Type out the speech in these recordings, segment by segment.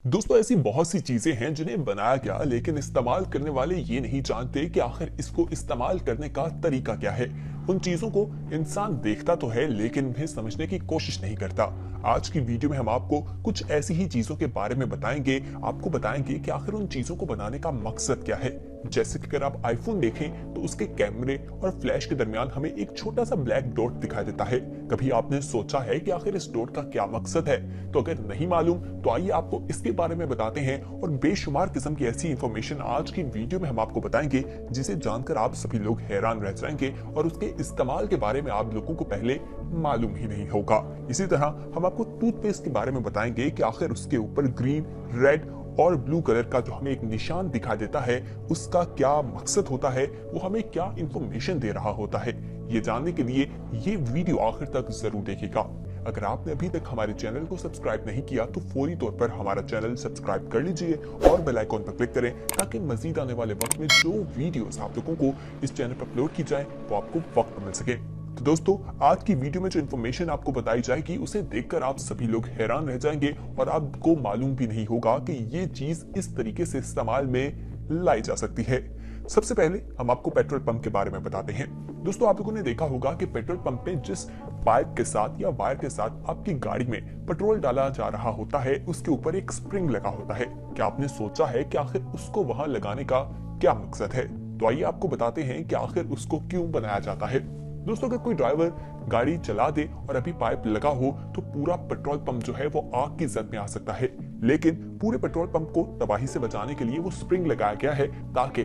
दोस्तों ऐसी बहुत सी चीजें हैं जिन्हें बनाया गया लेकिन इस्तेमाल करने वाले ये नहीं जानते कि आखिर इसको इस्तेमाल करने का तरीका क्या है। उन चीजों को इंसान देखता तो है लेकिन उन्हें समझने की कोशिश नहीं करता। आज की वीडियो में हम आपको कुछ ऐसी ही चीजों के बारे में बताएंगे, आपको बताएंगे कि आखिर उन चीजों को बनाने का मकसद क्या है। जैसे कि अगर आप आईफोन देखें तो उसके कैमरे और फ्लैश के दरमियान हमें एक छोटा सा ब्लैक डॉट दिखाई देता है। कभी आपने सोचा है कि आखिर इस डॉट का क्या मकसद है? तो अगर नहीं मालूम तो आइए आपको इसके बारे में बताते हैं और बेशुमार किस्म की ऐसी इंफॉर्मेशन आज की वीडियो में हम आपको बताएंगे जिसे जानकर आप सभी लोग हैरान रह जाएंगे और उसके इस्तेमाल के बारे में आप लोगों को पहले मालूम ही नहीं होगा। इसी तरह हम आपको टूथपेस्ट के बारे में बताएंगे कि आखिर उसके ऊपर ग्रीन, रेड और ब्लू कलर का जो हमें एक निशान दिखा देता है उसका क्या मकसद होता है, वो हमें क्या इंफॉर्मेशन दे रहा होता है। ये जानने के लिए ये वीडियो आखिर तक जरूर देखिएगा। अगर आपने अभी तक हमारे चैनल को सब्सक्राइब नहीं किया तो फौरी तौर पर हमारा चैनल सब्सक्राइब कर लीजिए और बेल आइकॉन पर क्लिक करें ताकि मजीद आने वाले वक्त में जो वीडियोस आप लोगों को इस चैनल पर अपलोड की जाए वो आपको वक्त पर मिल सके। तो दोस्तों आज की वीडियो में जो इन्फॉर्मेशन आपको बताई जाएगी उसे देखकर आप सभी लोग हैरान रह जाएंगे और आपको मालूम भी नहीं होगा कि ये चीज इस तरीके से इस्तेमाल में लाई जा सकती है। सबसे पहले हम आपको पेट्रोल पंप के बारे में बताते हैं। दोस्तों आप लोगों ने देखा होगा कि पेट्रोल पंप पे जिस पाइप के साथ या वायर के साथ आपकी गाड़ी में पेट्रोल डाला जा रहा होता है उसके ऊपर एक स्प्रिंग लगा होता है। क्या आपने सोचा है कि आखिर उसको वहां लगाने का क्या मकसद है? तो आइए आपको बताते हैं कि आखिर उसको क्यों बनाया जाता है। दोस्तों अगर कोई ड्राइवर गाड़ी चला दे और अभी पाइप लगा हो तो पूरा पेट्रोल पंप जो है वो आग की जद में आ सकता है, लेकिन पूरे पेट्रोल पंप को तबाही से बचाने के लिए वो स्प्रिंग लगाया गया है ताकि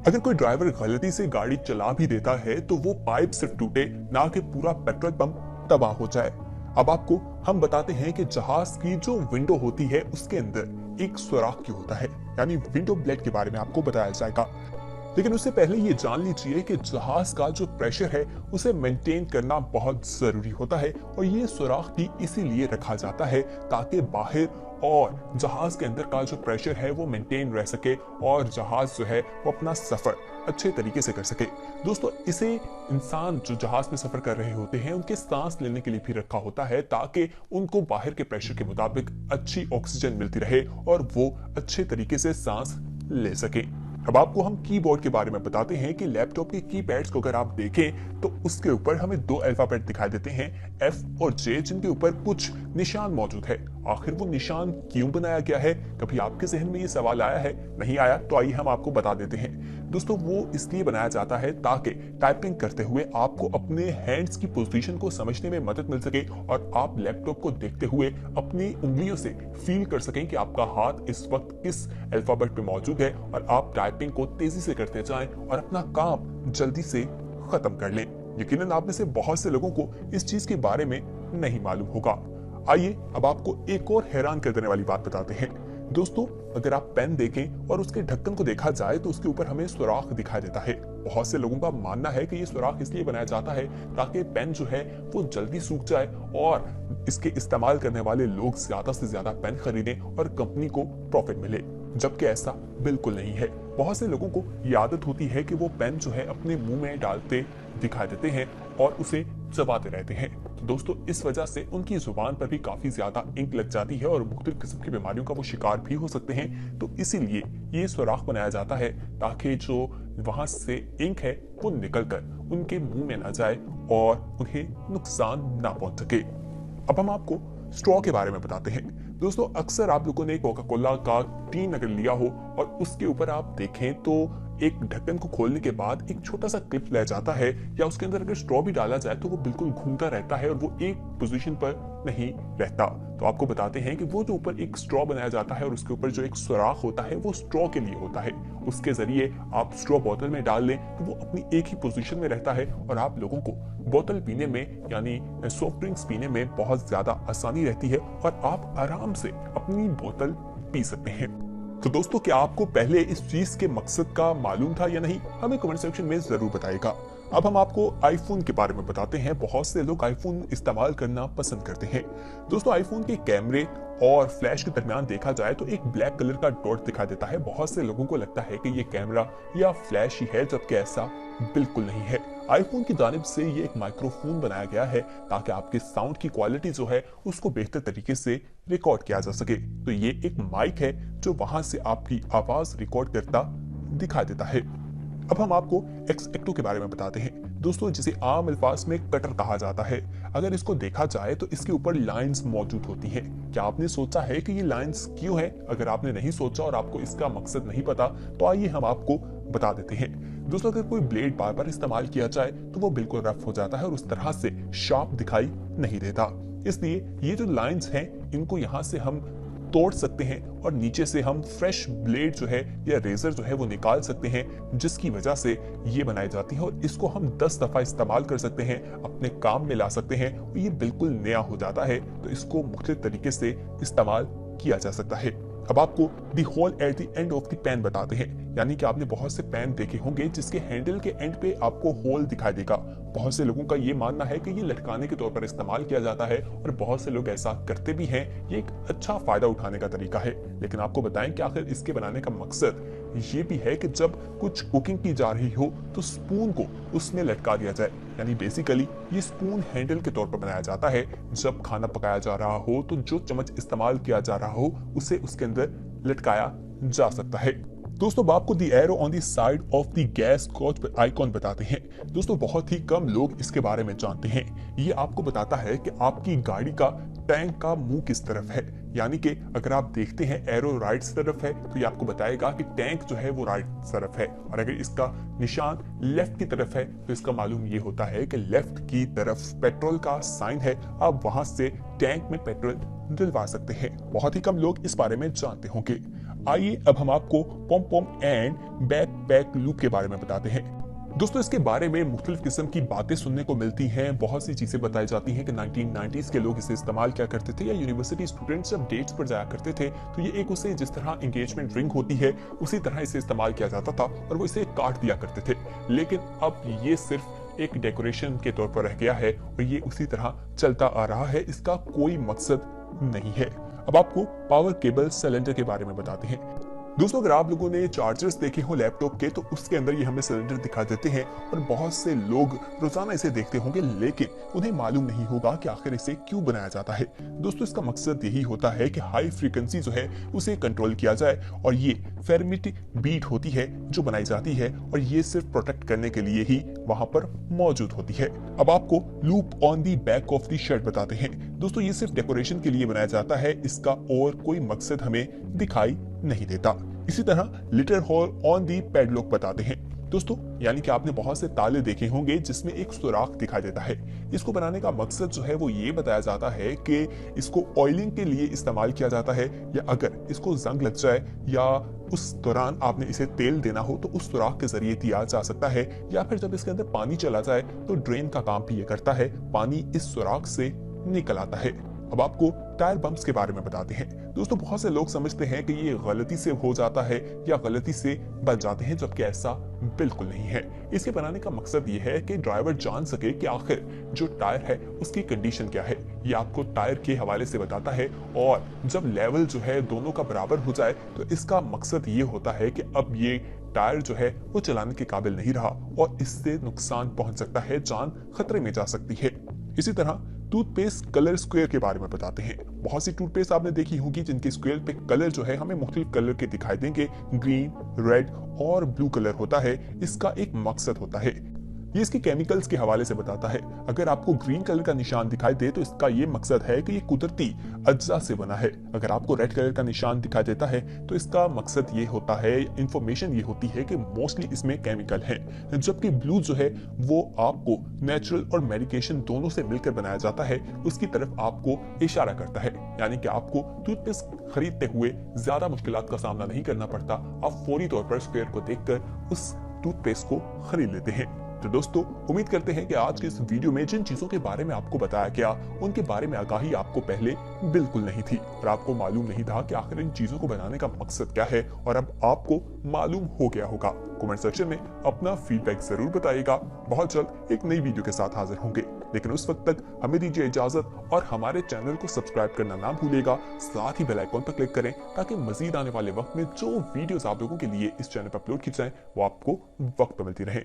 अगर कोई ड्राइवर गलती से गाड़ी चला भी देता है तो वो पाइप सिर्फ टूटे, ना कि पूरा पेट्रोल पंप तबाह हो जाए। अब आपको हम बताते हैं कि जहाज की जो विंडो होती है उसके अंदर एक सुराख क्यों होता है, यानी विंडो ब्लेड के बारे में आपको बताया जाएगा। लेकिन उससे पहले ये जान लीजिए कि जहाज का जो प्रेशर है उसे मेंटेन करना बहुत जरूरी होता है और ये सुराख भी इसीलिए रखा जाता है ताकि बाहर और जहाज के अंदर का जो प्रेशर है वो मेंटेन रह सके और जहाज जो है वो अपना सफर अच्छे तरीके से कर सके। दोस्तों इसे इंसान जो जहाज में सफर कर रहे होते हैं उनके सांस लेने के लिए भी रखा होता है ताकि उनको बाहर के प्रेशर के मुताबिक अच्छी ऑक्सीजन मिलती रहे और वो अच्छे तरीके से सांस ले सके। अब आपको हम कीबोर्ड के बारे में बताते हैं कि लैपटॉप के कीपैड्स को अगर आप देखें तो उसके ऊपर हमें दो अल्फाबेट दिखाई देते हैं, F और J, जिनके ऊपर कुछ निशान मौजूद है। आखिर वो निशान क्यों बनाया गया है? कभी आपके जहन में ये सवाल आया है? नहीं आया तो आइए हम आपको बता देते हैं। दोस्तों वो इसलिए बनाया जाता है ताकि टाइपिंग करते हुए आपको अपने हैंड्स की पोजीशन को समझने में मदद मिल सके और आप लैपटॉप को देखते हुए अपनी उंगलियों से फील कर सकें कि आपका हाथ इस वक्त किस अल्फाबेट पे मौजूद है और आप टाइपिंग को तेजी से करते जाएं और अपना काम जल्दी से खत्म कर लें। यकीनन आप में से बहुत से लोगों को इस चीज के बारे में नहीं मालूम होगा। आइए अब आपको एक और हैरान कर देने वाली बात बताते हैं। दोस्तों अगर आप पेन देखें और उसके ढक्कन को देखा जाए तो उसके ऊपर हमें सुराख दिखाई देता है। बहुत से लोगों का मानना है कि ये सुराख इसलिए बनाया जाता है ताकि पेन जो है वो जल्दी सूख जाए और इसके इस्तेमाल करने वाले लोग ज्यादा से ज्यादा पेन खरीदें और कंपनी को प्रॉफिट मिले, जबकि ऐसा बिल्कुल नहीं है। बहुत से लोगों को ये आदत होती है कि वो पेन जो है अपने मुंह में डालते दिखाई देते हैं और उसे चबाते रहते हैं। तो दोस्तों इस वजह से उनकी जुबान पर भी काफी ज्यादा इंक लग जाती है और मुख्तलिफ किस्म की बीमारियों का वो शिकार भी हो सकते हैं। तो इसीलिए ये सुराख बनाया जाता है ताकि जो वहां से इंक है वो निकलकर उनके मुंह में ना जाए और उन्हें नुकसान ना पहुंच सके। अब हम आपको स्ट्रॉ के बारे में बताते हैं। दोस्तों अक्सर आप लोगों ने कोका कोला का टीन अगर लिया हो और उसके ऊपर आप देखें तो एक ढक्कन को खोलने के बाद एक छोटा सा क्लिप ले जाता है या उसके अंदर अगर स्ट्रॉ भी डाला जाए तो वो बिल्कुल घूमता रहता है और वो एक पोजीशन पर नहीं रहता। तो आपको बताते हैं कि वो जो ऊपर एक स्ट्रॉ बनाया जाता है और उसके ऊपर जो एक सुराख होता है वो स्ट्रॉ के लिए होता है। उसके जरिए आप स्ट्रॉ बोतल में डाल लें तो वो अपनी एक ही पोजीशन में रहता है और आप लोगों को बोतल पीने में यानी सॉफ्ट ड्रिंक्स पीने में बहुत ज्यादा आसानी रहती है और आप आराम से अपनी बोतल पी सकते हैं। तो दोस्तों क्या आपको पहले इस चीज के मकसद का मालूम था या नहीं? हमें कमेंट सेक्शन में जरूर बताइएगा। अब हम आपको आईफोन के बारे में बताते हैं। बहुत से लोग आईफोन इस्तेमाल करना पसंद करते हैं। दोस्तों आईफोन के कैमरे और फ्लैश के दरमियान देखा जाए तो एक ब्लैक कलर का डॉट दिखाई देता है। बहुत से लोगों को लगता है कि ये कैमरा या फ्लैश ही है, जबकि ऐसा बिल्कुल नहीं है। आईफोन की जानिब से ये एक माइक्रोफोन बनाया गया है ताकि आपके साउंड की क्वालिटी जो है उसको बेहतर तरीके से रिकॉर्ड किया जा सके। तो ये एक माइक है जो वहां से आपकी आवाज रिकॉर्ड करता दिखाई देता है। अब हम आपको X-Acto के बारे में बताते हैं दोस्तों, जिसे आम अल्फाज में कटर कहा जाता है। अगर इसको देखा जाए तो इसके ऊपर लाइंस मौजूद होती हैं। क्या आपने सोचा है कि ये लाइंस क्यों है? अगर आपने नहीं सोचा और आपको इसका मकसद नहीं पता तो आइए हम आपको बता देते हैं। दोस्तों, अगर कोई ब्लेड बार बार इस्तेमाल किया जाए तो वो बिल्कुल रफ हो जाता है और उस तरह से शार्प दिखाई नहीं देता। इसलिए ये जो लाइंस हैं इनको यहाँ से हम तोड़ सकते हैं और नीचे से हम फ्रेश ब्लेड जो है या रेजर जो है वो निकाल सकते हैं, जिसकी वजह से ये बनाई जाती है और इसको हम 10 दफा इस्तेमाल कर सकते हैं, अपने काम में ला सकते हैं और ये बिल्कुल नया हो जाता है। तो इसको मुख्तलिफ तरीके से इस्तेमाल किया जा सकता है। अब आपको the hole at the end of the pen बताते हैं, यानी कि आपने बहुत से पेन देखे होंगे जिसके हैंडल के एंड पे आपको होल दिखाई देगा। बहुत से लोगों का ये मानना है कि ये लटकाने के तौर पर इस्तेमाल किया जाता है और बहुत से लोग ऐसा करते भी हैं। ये एक अच्छा फायदा उठाने का तरीका है, लेकिन आपको बताएं कि आखिर इसके बनाने का मकसद ये भी है कि जब कुछ कुकिंग की जा रही हो तो स्पून को उसमें लटका दिया जाए। यानी बेसिकली ये स्पून हैंडल के तौर पर बनाया जाता है। जब खाना पकाया जा रहा हो तो जो चम्मच इस्तेमाल किया जा रहा हो उसे उसके अंदर लटकाया जा सकता है। दोस्तों, आपको the arrow on the side of the gas gauge icon बताते हैं। दोस्तों, बहुत ही कम लोग इसके बारे में जानते हैं। ये आपको बताता है कि आपकी गाड़ी का टैंक का मुंह किस तरफ है। यानी कि अगर आप देखते हैं एरो राइट तरफ है तो ये आपको बताएगा कि टैंक जो है वो राइट तरफ है, और अगर इसका निशान लेफ्ट की तरफ है तो इसका मालूम ये होता है कि लेफ्ट की तरफ पेट्रोल का साइन है। आप वहां से टैंक में पेट्रोल डलवा सकते हैं। बहुत ही कम लोग इस बारे में जानते होंगे। आइए अब हम आपको पॉम पॉम एंड बैक पैक लूप के बारे में बताते हैं। दोस्तों, इसके बारे में मुख्तलिफ किस्म की बातें सुनने को मिलती हैं। बहुत सी चीजें बताई जाती हैं कि 1990s के लोग इसे इस्तेमाल क्या करते थे, या यूनिवर्सिटी स्टूडेंट्स जब डेट्स पर जाया करते थे तो ये एक उसे जिस तरह एंगेजमेंट रिंग होती है उसी तरह इसे इस्तेमाल किया जाता था और वो इसे काट दिया करते थे। लेकिन अब ये सिर्फ एक डेकोरेशन के तौर पर रह गया है और ये उसी तरह चलता आ रहा है। इसका कोई मकसद नहीं है। अब आपको पावर केबल सिलेंडर के बारे में बताते हैं। दोस्तों, अगर आप लोगों ने चार्जर्स देखे हो लैपटॉप के तो उसके अंदर ये हमें सिलेंडर दिखा देते हैं और बहुत से लोग रोजाना इसे देखते होंगे, लेकिन उन्हें मालूम नहीं होगा कि आखिर इसे क्यों बनाया जाता है। दोस्तों, इसका मकसद यही होता है कि हाई फ्रीक्वेंसी जो है उसे कंट्रोल किया जाए और ये फेरमिट बीट होती है जो बनाई जाती है और ये सिर्फ प्रोटेक्ट करने के लिए ही वहां पर मौजूद होती है। अब आपको loop on the back of the shirt बताते हैं। दोस्तों, ये सिर्फ डेकोरेशन के लिए बनाया जाता है, इसका और कोई मकसद हमें दिखाई नहीं देता। इसी तरह little hole on the padlock बताते हैं। दोस्तों, यानी कि आपने बहुत से ताले देखे होंगे जिसमें एक सुराख दिखाई देता है। इसको बनाने का मकसद जो है वो ये बताया जाता है कि इसको ऑयलिंग के लिए इस्तेमाल किया जाता है, या अगर इसको जंग लग जाए या उस दौरान आपने इसे तेल देना हो तो उस सुराख के जरिए दिया जा सकता है, या फिर जब इसके अंदर पानी चला जाए तो ड्रेन का काम भी ये करता है, पानी इस सुराख से निकल आता है। अब आपको टायर बम्प्स के बारे में बताते हैं। दोस्तों, बहुत से लोग समझते हैं कि ये गलती से हो जाता है या गलती से बच जाते हैं, जबकि ऐसा बिल्कुल नहीं है। इसके बनाने का मकसद ये है कि ड्राइवर जान सके कि आखिर जो टायर है उसकी कंडीशन क्या है। ये आपको टायर के हवाले से बताता है और जब लेवल जो है दोनों का बराबर हो जाए तो इसका मकसद ये होता है कि अब ये टायर जो है वो चलाने के काबिल नहीं रहा और इससे नुकसान पहुंच सकता है, जान खतरे में जा सकती है। इसी तरह टूथपेस्ट कलर स्क्वायर के बारे में बताते हैं। बहुत सी टूथपेस्ट आपने देखी होगी जिनके स्क्वायर पे कलर जो है हमें मुख्तलिफ कलर के दिखाई देंगे, ग्रीन, रेड और ब्लू कलर होता है। इसका एक मकसद होता है, ये इसके केमिकल्स के हवाले से बताता है। अगर आपको ग्रीन कलर का निशान दिखाई दे तो इसका ये मकसद है कि ये कुदरती अज्जा से बना है। अगर आपको रेड कलर का निशान दिखाई देता है तो इसका मकसद ये होता है, इंफॉर्मेशन ये होती है कि मोस्टली इसमें केमिकल है। जबकि ब्लू जो है वो आपको नेचुरल और मेडिकेशन दोनों से मिलकर बनाया जाता है, उसकी तरफ आपको इशारा करता है। यानी कि आपको टूथपेस्ट खरीदते हुए ज्यादा मुश्किलात का सामना नहीं करना पड़ता, आप फौरी तौर पर स्क्वायर को देखकर उस टूथपेस्ट को खरीद लेते हैं। तो दोस्तों, उम्मीद करते हैं कि आज के इस वीडियो में जिन चीजों के बारे में आपको बताया गया उनके बारे में आगाही आपको पहले बिल्कुल नहीं थी और आपको मालूम नहीं था कि आखिर इन चीजों को बनाने का मकसद क्या है, और अब आपको मालूम हो गया होगा। कमेंट सेक्शन में अपना फीडबैक जरूर बताइएगा। बहुत जल्द एक नई वीडियो के साथ हाजिर होंगे, लेकिन उस वक्त तक हमें दीजिए इजाजत और हमारे चैनल को सब्सक्राइब करना ना भूलिएगा। साथ ही बेल आइकॉन पर क्लिक करें ताकि मजीद आने वाले वक्त में जो वीडियोस आप लोगों के लिए इस चैनल पर अपलोड की जाएं वो आपको वक्त पर मिलती रहे।